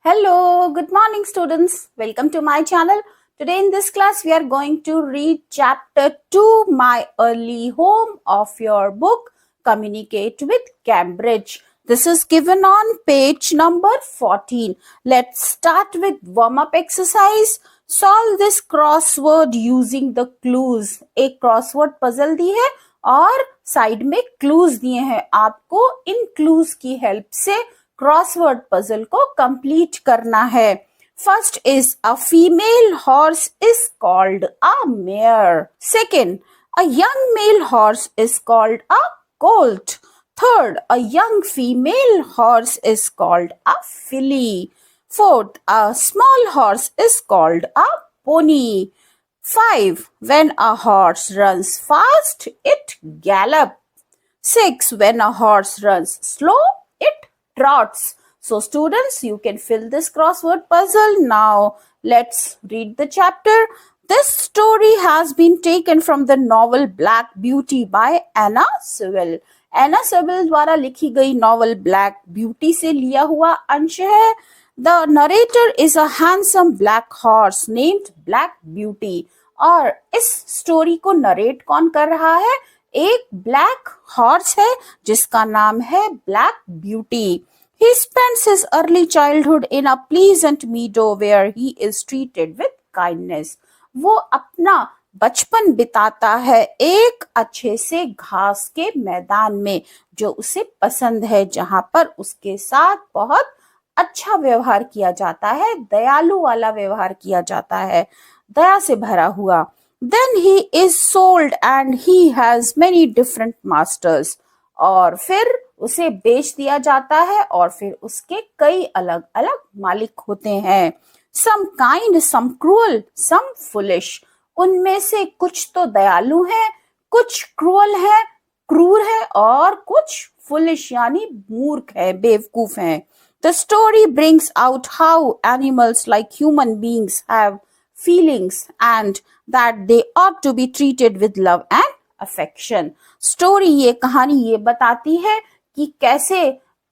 Hello, good morning students. Welcome to my channel. Today in this class we are going to read chapter 2, My Early Home of your book, Communicate with Cambridge. This is given on page number 14. Let's start with warm-up exercise. Solve this crossword using the clues. एक crossword puzzle दी है और side में clues दिए हैं. आपको इन clues की help से क्रॉसवर्ड पजल को कंप्लीट करना है. First is a female horse is called a mare. Second, a young male horse is called a colt. Third, a young female horse is called a filly. Fourth, a small horse is called a pony. 5. When a horse runs fast, it gallops. 6. When a horse runs slow, it trots. So students, you can fill this crossword puzzle. Now let's read the chapter. This story has been taken from the novel Black Beauty by Anna Sewell. Anna Sewell द्वारा लिखी गई novel Black Beauty से लिया हुआ अंश है. The narrator is a handsome black horse named Black Beauty. और इस स्टोरी को नरेट कौन कर रहा है? एक ब्लैक हॉर्स है जिसका नाम है black beauty. He spends his early childhood in a pleasant meadow where he is treated with kindness. वो अपना बचपन बिताता है एक अच्छे से घास के मैदान में जो उसे पसंद है, जहां पर उसके साथ बहुत अच्छा व्यवहार किया जाता है, दयालु वाला व्यवहार किया जाता है, दया से भरा हुआ. Then he is sold and he has many different masters. और फिर उसे बेच दिया जाता है और फिर उसके कई अलग अलग मालिक होते हैं. Some kind, some cruel, some foolish. उनमें से कुछ तो दयालु हैं, कुछ क्रूअल है, क्रूर है और कुछ foolish यानी मूर्ख है, बेवकूफ है. The story brings out how animals like human beings have feelings and that they ought to be treated with love and affection. Story, ये कहानी ये बताती है कि कैसे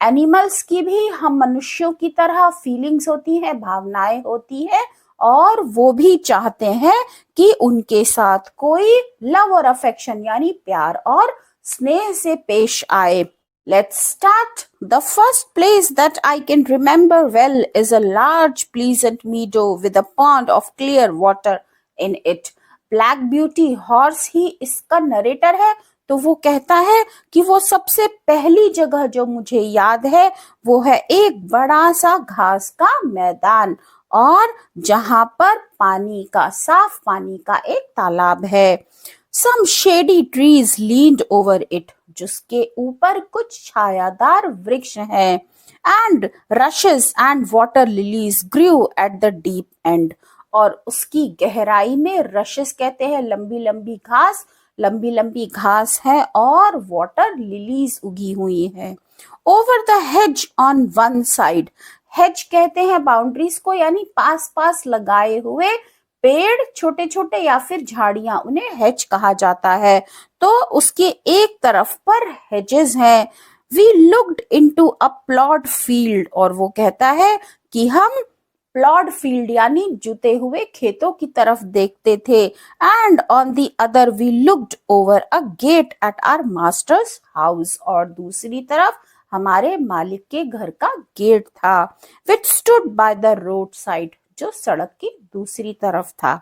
एनिमल्स की भी हम मनुष्यों की तरह फीलिंग्स होती हैं, भावनाएं होती हैं और वो भी चाहते हैं कि उनके साथ कोई लव और अफेक्शन यानी प्यार और स्नेह से पेश आए. Let's start. The first place that I can remember well is a large pleasant meadow with a pond of clear water in it. Black Beauty horse ही इसका नरेटर है, तो वो कहता है कि वो सबसे पहली जगह जो मुझे याद है वो है एक बड़ा सा घास का मैदान और जहां पर पानी का, साफ पानी का एक तालाब है. Some shady trees leaned over it, जिसके ऊपर कुछ छायादार वृक्ष हैं. And rushes and water lilies grew at the deep end. और उसकी गहराई में रशेस कहते हैं लंबी लंबी घास है और वाटर लिलीज उगी हुई है. Over the hedge on one side. hedge कहते हैं बाउंड्रीज को, यानी पास पास लगाए हुए पेड़, छोटे छोटे या फिर झाड़ियां, उन्हें हेज कहा जाता है. तो उसके एक तरफ पर हेजेस हैं. We looked into a ploughed field. और वो कहता है कि हम प्लॉड फील्ड यानी जुते हुए खेतों की तरफ देखते थे. And on the other we looked over a gate at our master's house. और दूसरी तरफ हमारे मालिक के घर का गेट था. Which stood by the road side, जो सड़क की दूसरी तरफ था.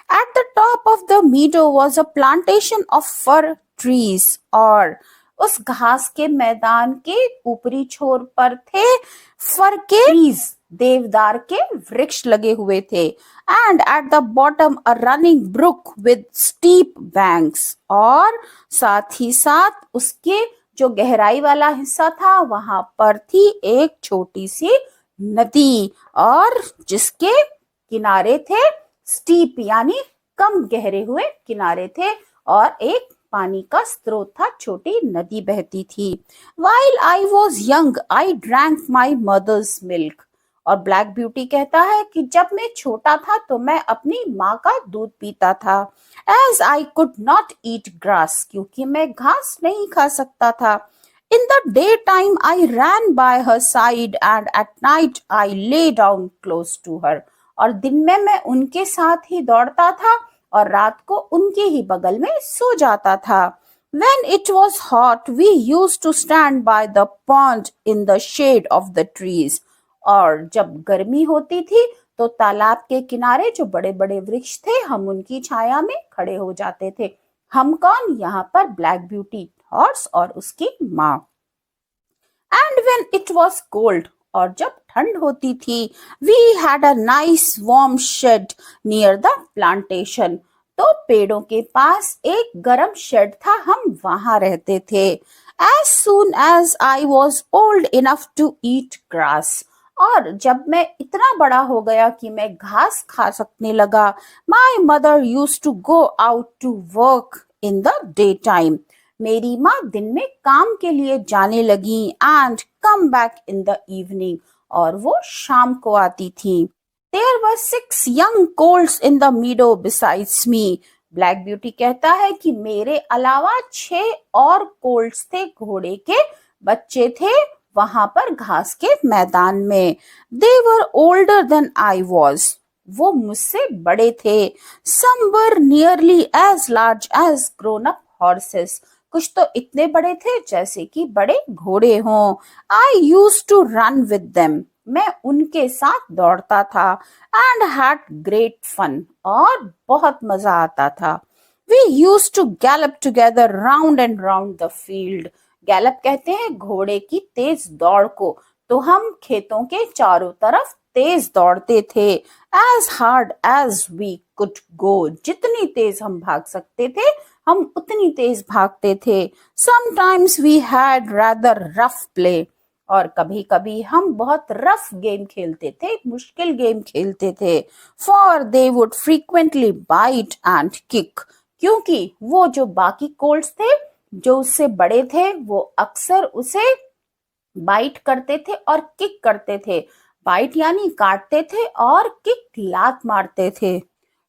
At the top of the meadow was a plantation of fir trees. और उस घास के मैदान के ऊपरी छोर पर थे फर के ट्रीज, देवदार के वृक्ष लगे हुए थे. And at the bottom a running brook with steep banks. और साथ ही साथ उसके जो गहराई वाला हिस्सा था वहां पर थी एक छोटी सी नदी और जिसके किनारे थे स्टीप यानी कम गहरे हुए किनारे थे और एक पानी का स्रोत था, छोटी नदी बहती थी. While I was young, I drank my mother's milk. और ब्लैक ब्यूटी कहता है कि जब मैं छोटा था तो मैं अपनी माँ का दूध पीता था. As I could not eat grass, क्योंकि मैं घास नहीं खा सकता था. In the daytime, I ran by her side and at night I lay down close to her. और दिन में मैं उनके साथ ही दौड़ता था और रात को उनके ही बगल में सो जाता था. When it was hot, we used to stand by the pond in the shade of the trees. और जब गर्मी होती थी तो तालाब के किनारे जो बड़े बड़े वृक्ष थे हम उनकी छाया में खड़े हो जाते थे. हम कौन? यहाँ पर ब्लैक ब्यूटी हॉर्स और उसकी माँ. And when it was cold, और जब ठंड होती थी, we had a nice warm shed near the plantation. तो पेड़ों के पास एक गर्म शेड था, हम वहां रहते थे. As soon as I was old enough to eat grass, और जब मैं इतना बड़ा हो गया कि मैं घास खा सकने लगा, my mother used to go out to work in the daytime. मेरी माँ दिन में काम के लिए जाने लगी and come back in the evening, और वो शाम को आती थी. There were 6 young colts in the meadow besides me. Black beauty कहता है कि मेरे अलावा 6 और कोल्ट्स थे, घोड़े के बच्चे थे वहां पर घास के मैदान में. They were older than I was. वो मुझसे बड़े थे. Some were nearly as large as grown-up horses. कुछ तो इतने बड़े थे जैसे कि बड़े घोड़े हों. I used to run with them. मैं उनके साथ दौड़ता था. एंड हैड ग्रेट फन, और बहुत मजा आता था. We used to gallop together round and round the field. Gallop कहते हैं घोड़े की तेज दौड़ को. तो हम खेतों के चारों तरफ तेज दौड़ते थे. As hard as we could go. जितनी तेज हम भाग सकते थे हम उतनी तेज भागते थे. Sometimes we had rather rough play, और कभी कभी हम बहुत रफ गेम खेलते थे, मुश्किल गेम खेलते थे. For they would frequently bite and kick, क्योंकि वो जो बाकी कोल्ट्स थे जो उससे बड़े थे वो अक्सर उसे बाइट करते थे और किक करते थे. बाइट यानी काटते थे और किक लात मारते थे.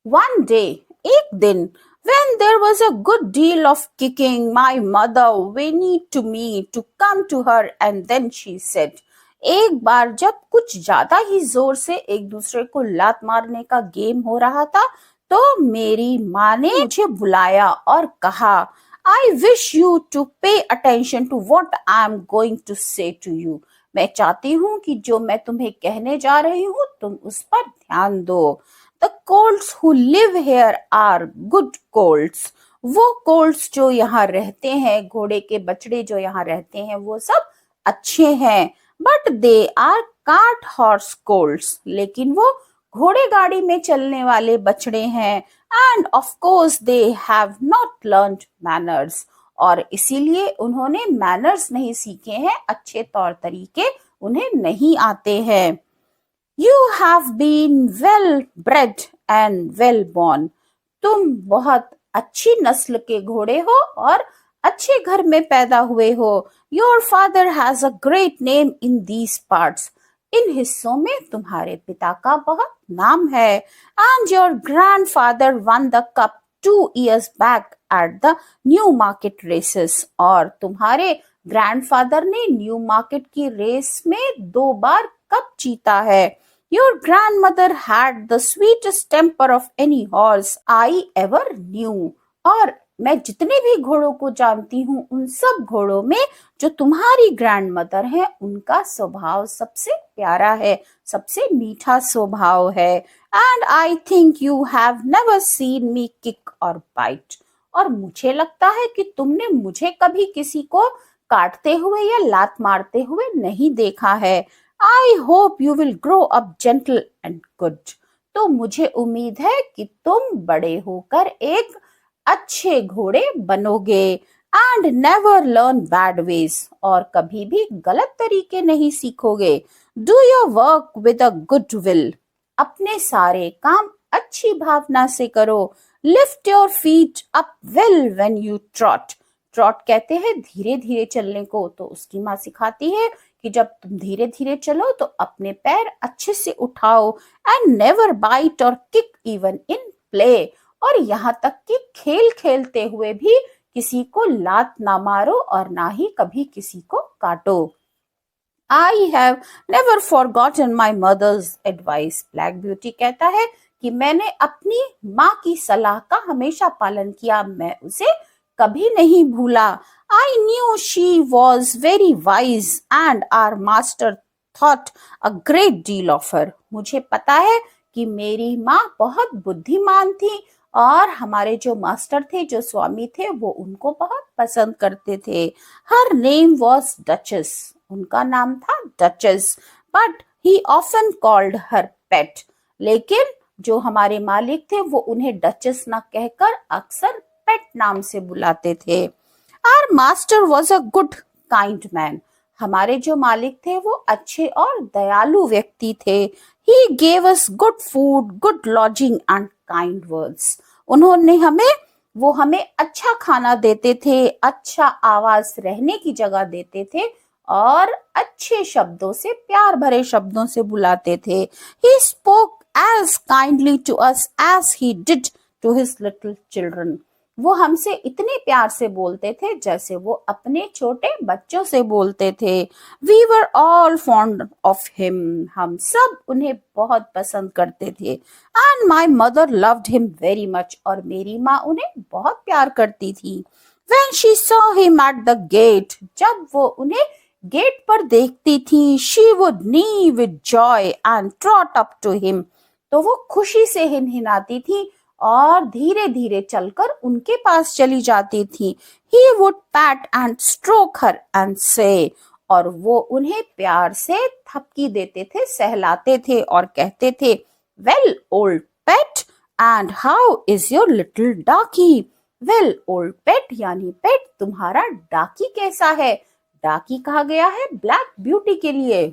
वन डे, एक दिन, when there was a good deal of kicking, my mother whinnied to me to come to her and then she said, एक बार जब कुछ ज्यादा ही जोर से एक दूसरे को लात मारने का गेम हो रहा था तो मेरी माँ ने मुझे बुलाया और कहा, I wish you to pay attention to what I am going to say to you. मैं चाहती हूँ कि जो मैं तुम्हें कहने जा रही हूँ तुम उस पर ध्यान दो. The colts who live here are good colts. वो colts जो यहाँ रहते हैं, घोड़े के बछड़े जो यहाँ रहते हैं, वो सब अच्छे हैं. But they are cart horse colts. लेकिन वो घोड़े गाड़ी में चलने वाले बछड़े हैं. And of course they have not learned manners. और इसीलिए उन्होंने manners नहीं सीखे हैं, अच्छे तौर तरीके उन्हें नहीं आते हैं. You have been well bred and well born. तुम बहुत अच्छी नस्ल के घोड़े हो और अच्छे घर में पैदा हुए हो. Your father has a great name in these parts. इन हिस्सों में तुम्हारे पिता का बहुत नाम है. And your grandfather won the cup 2 years back at the Newmarket races. और तुम्हारे ग्रैंडफादर ने न्यू मार्केट की रेस में 2 बार कप जीता है. Your grandmother had the sweetest temper of any horse I ever knew. और मैं जितने भी घोड़ों को जानती हूँ उन सब घोड़ों में जो तुम्हारी ग्रैंडमदर है उनका स्वभाव सबसे प्यारा है, सबसे मीठा स्वभाव है. And I think you have never seen me kick or bite. और मुझे लगता है कि तुमने मुझे कभी किसी को काटते हुए या लात मारते हुए नहीं देखा है. I hope you will grow up gentle and good. तो मुझे उम्मीद है कि तुम बड़े होकर एक अच्छे घोड़े बनोगे. And never learn bad ways. और कभी भी गलत तरीके नहीं सीखोगे. Do your work with a good will. अपने सारे काम अच्छी भावना से करो. Lift your feet up well when you trot. Trout कहते हैं धीरे धीरे चलने को. तो उसकी माँ सिखाती है कि जब तुम धीरे धीरे चलो तो अपने पैर अच्छे से उठाओ. एंड नेवर बाइट और किक इवन इन प्ले. और यहाँ तक कि खेल खेलते हुए भी किसी को लात ना मारो और ना ही कभी किसी को काटो। I have never forgotten my mother's advice. Black beauty कहता है कि मैंने अपनी माँ की सलाह का हमेशा पालन किया, मैं उसे कभी नहीं भूला। I knew she was very wise and our master thought a great deal of her. मुझे पता है कि मेरी माँ बहुत बुद्धिमान थी और हमारे जो मास्टर थे, जो स्वामी थे, वो उनको बहुत पसंद करते थे। Her name was Duchess. उनका नाम था Duchess, but he often called her pet. लेकिन जो हमारे मालिक थे वो उन्हें डचेस ना कहकर अक्सर पेट नाम से बुलाते थे। Our master was a good kind man. हमारे जो मालिक थे वो अच्छे और दयालु व्यक्ति थे। He gave us good food, good lodging and kind words. उन्होंने हमें अच्छा खाना देते थे, अच्छा आवाज रहने की जगह देते थे और अच्छे शब्दों से, प्यार भरे शब्दों से बुलाते थे। He spoke as kindly to us as he did to his little children. वो हमसे इतने प्यार से बोलते थे जैसे वो अपने छोटे बच्चों से बोलते थे। We were all fond of him. हम सब उन्हें बहुत पसंद करते थे। And my mother loved him very much. और मेरी माँ उन्हें बहुत प्यार करती थी। When she saw him at the gate, जब वो उन्हें गेट पर देखती थी, she would neigh with joy and trot up to him. तो वो खुशी से हिनहिनाती थी और धीरे धीरे चलकर उनके पास चली जाती थी। He would pat and stroke her and say, और वो उन्हें प्यार से थपकी देते थे, सहलाते थे और कहते थे, well old pet, and how is your little ducky? well old pet यानी पेट, तुम्हारा डाकी कैसा है? डाकी कहा गया है ब्लैक ब्यूटी के लिए।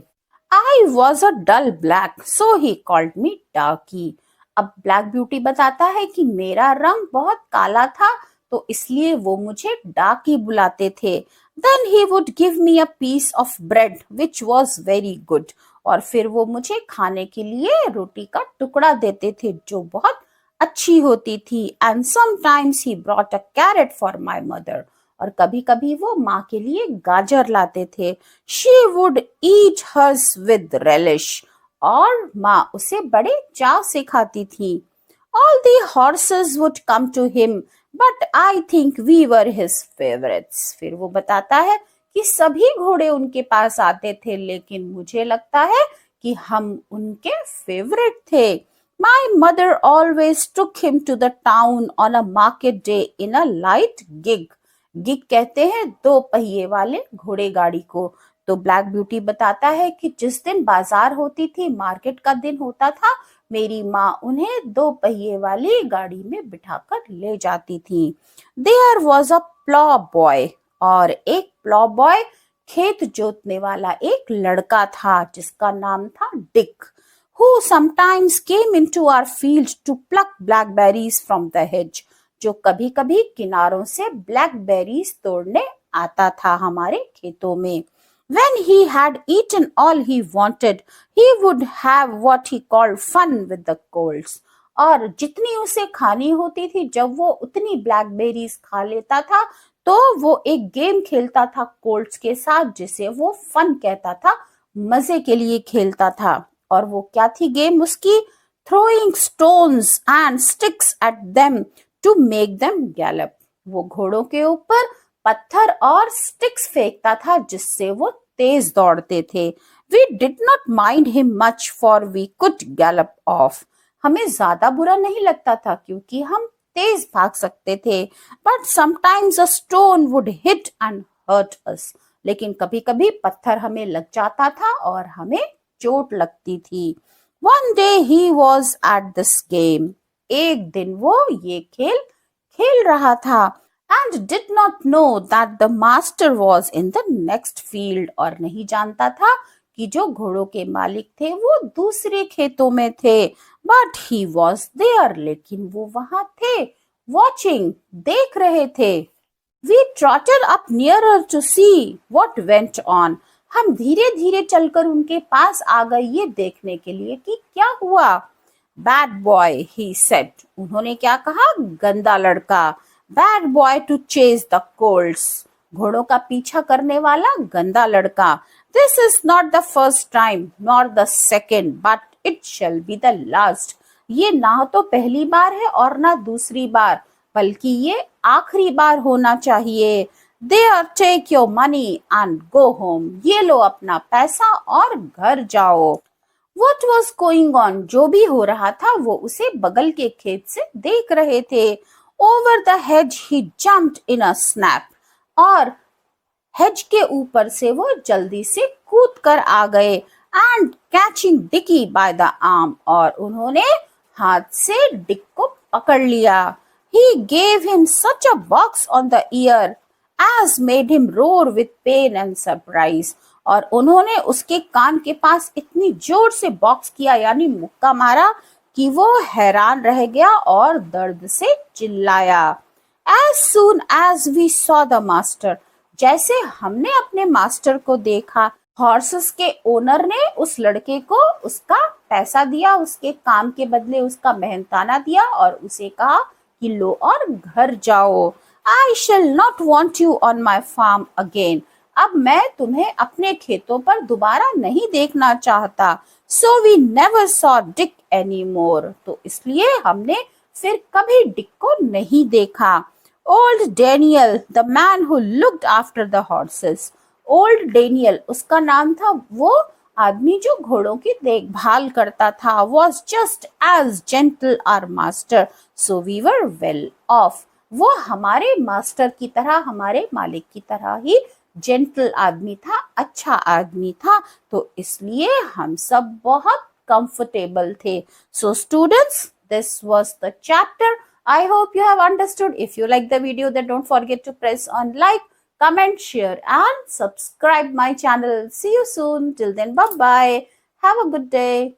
I was a dull black, so he called me डाकी। अब ब्लैक ब्यूटी बताता है कि मेरा रंग बहुत काला था तो इसलिए वो मुझे डाकी बुलाते थे। Then he would give me a piece of bread which was very good. और फिर वो मुझे खाने के लिए रोटी का टुकड़ा देते थे जो बहुत अच्छी होती थी। And sometimes he brought a carrot for my mother. और कभी कभी वो माँ के लिए गाजर लाते थे। She would eat hers with relish. और माँ उसे बड़े चाव से खाती थी। All the horses would come to him, but I think we were his favorites. फिर वो बताता है कि सभी घोड़े उनके पास आते थे, लेकिन मुझे लगता है कि हम उनके फेवरेट थे। My mother always took him to the town on a market day in a light gig. Gig कहते हैं दो पहिए वाले घोड़े गाड़ी को। तो ब्लैक ब्यूटी बताता है कि जिस दिन बाजार होती थी, मार्केट का दिन होता था, मेरी माँ उन्हें दो पहिए वाली गाड़ी में बिठाकर ले जाती थी। There was a plough boy, और एक प्लॉ बॉय खेत जोतने वाला एक लड़का था जिसका नाम था Dick, who sometimes came into our field to pluck blackberries from the hedge. जो कभी कभी किनारों से ब्लैकबेरीज तोड़ने आता था हमारे खेतों में। When he had eaten all he wanted, he would have what he called fun with the colts. और जितनी उसे खानी होती थी, जब वो उतनी ब्लैकबेरीज खा लेता था तो वो एक गेम खेलता था कोल्ट्स के साथ जिसे वो फन कहता था, मजे के लिए खेलता था। और वो क्या थी गेम उसकी? Throwing stones and sticks at them to make them gallop. वो घोड़ों के ऊपर पत्थर और स्टिक्स फेंकता था जिससे वो तेज दौड़ते थे। We did not mind him much for we could gallop off. हमें ज्यादा बुरा नहीं लगता था क्योंकि हम तेज भाग सकते थे। But sometimes a stone would hit and hurt us. लेकिन कभी कभी पत्थर हमें लग जाता था और हमें चोट लगती थी। One day he was at this game. एक दिन वो ये खेल खेल रहा था and did not know that the master was in the next field. और नहीं जानता था कि जो घोड़ों के मालिक थे वो दूसरे खेतों में थे। But he was there. लेकिन वो वहां थे, watching, देख रहे थे। We trotted up nearer to see what went on. हम धीरे धीरे चलकर उनके पास आ गए ये देखने के लिए कि क्या हुआ। Bad boy, he said. उन्होंने क्या कहा? गंदा लड़का। Bad boy to chase the colts, घोड़ों का पीछा करने वाला गंदा लड़का. This is not the first time nor the second but it shall be the last. ये ना तो पहली बार है और ना दूसरी बार, बल्कि ये आखिरी बार होना चाहिए. There take your money and go home, ये लो अपना पैसा और घर जाओ. What was going on? जो भी हो रहा था वो उसे बगल के खेत से देख रहे थे. Over the hedge he jumped in a snap. और hedge के ऊपर से वो जल्दी से कूद कर आ गए. And catching Dicky by the arm, और उन्होंने हाथ से डिक को पकड़ लिया. He gave him such a box on the ear as made him roar with pain and surprise. और उन्होंने उसके कान के पास इतनी जोर से बॉक्स किया यानी मुक्का मारा कि वो हैरान रह गया और दर्द से चिल्लाया. As soon as we saw the master, जैसे हमने अपने मास्टर को देखा, हॉर्सेस के ओनर ने उस लड़के को उसका पैसा दिया, उसके काम के बदले उसका मेहनताना दिया और उसे कहा कि लो और घर जाओ. I shall not want you on my farm again. अब मैं तुम्हें अपने खेतों पर दोबारा नहीं देखना चाहता. So we never saw Dick anymore. तो इसलिए हमने फिर कभी डिक को नहीं देखा. Old Daniel, the man who looked after the horses. Old Daniel, उसका नाम था वो आदमी जो घोड़ों की देखभाल करता था. Was just as gentle our master. So we were well off. वो हमारे मास्टर की तरह, हमारे मालिक की तरह ही जेंटल आदमी था, अच्छा आदमी था. तो इसलिए हम सब बहुत कंफर्टेबल थे. So students, this was the chapter. I hope you have understood. If you like the video, then don't forget to press on like, comment, share and subscribe my channel. See you soon. Till then, bye bye. Have a good day.